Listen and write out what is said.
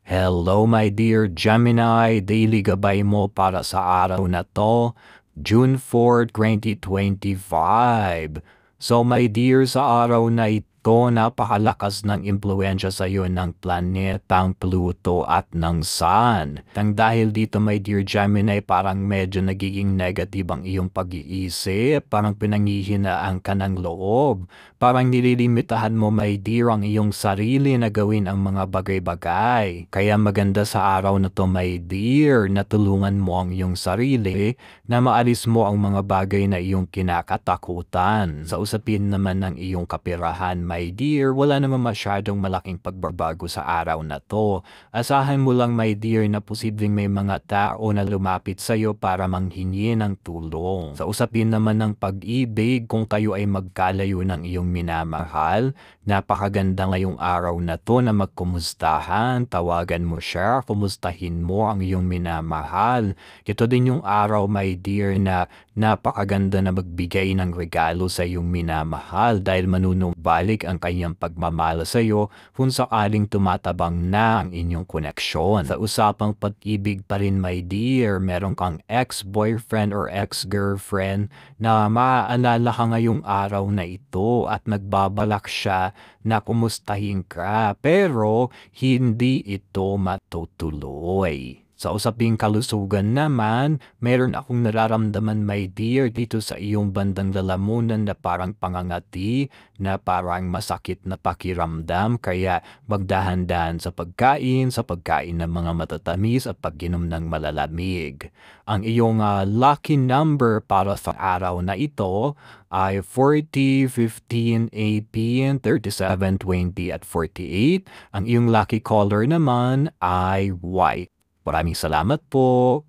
Hello my dear Gemini, daily gabay mo para sa araw na to, June 4, 2025. So my dear, sa araw na ito, napakalakas ng impluensya sa iyo ng planetang Pluto at ng Sun. Nang dahil dito my dear Gemini, parang medyo nagiging negative ang iyong pag-iisip, parang pinanghihinaan ka ng loob, parang nililimitahan mo my dear ang iyong sarili na gawin ang mga bagay-bagay. Kaya maganda sa araw na to my dear, na tulungan mo ang iyong sarili na maalis mo ang mga bagay na iyong kinakatakutan. Sa usapin naman ng iyong kapirahan my dear, wala naman masyadong malaking pagbabago sa araw na to. Asahan mo lang my dear na posibleng may mga tao na lumapit sa iyo para manghingi ng tulong. Sa usapin naman ng pag-ibig, kung kayo ay magkalayo ng iyong minamahal, napakaganda ngayong araw na to na magkumustahan, tawagan mo siya, kumustahin mo ang iyong minamahal. Ito din yung araw my dear na napakaganda na magbigay ng regalo sa iyong minamahal dahil manunumbalik ang kanyang pagmamahal sa iyo kung sakaling tumatabang na ang inyong koneksyon. Sa usapang pag-ibig pa rin my dear, meron kang ex-boyfriend or ex-girlfriend na maaalala ka ngayong araw na ito at nagbabalak siya na kumustahin ka pero hindi ito matutuloy. Sa usaping kalusugan naman, meron akong nararamdaman my dear dito sa iyong bandang lalamunan na parang pangangati, na parang masakit na pakiramdam, kaya magdahan-dahan sa pagkain ng mga matatamis at pag-inom ng malalamig. Ang iyong lucky number para sa araw na ito ay 40, 15, 18, 37, 20 at 48. Ang iyong lucky color naman ay white. Maraming salamat po.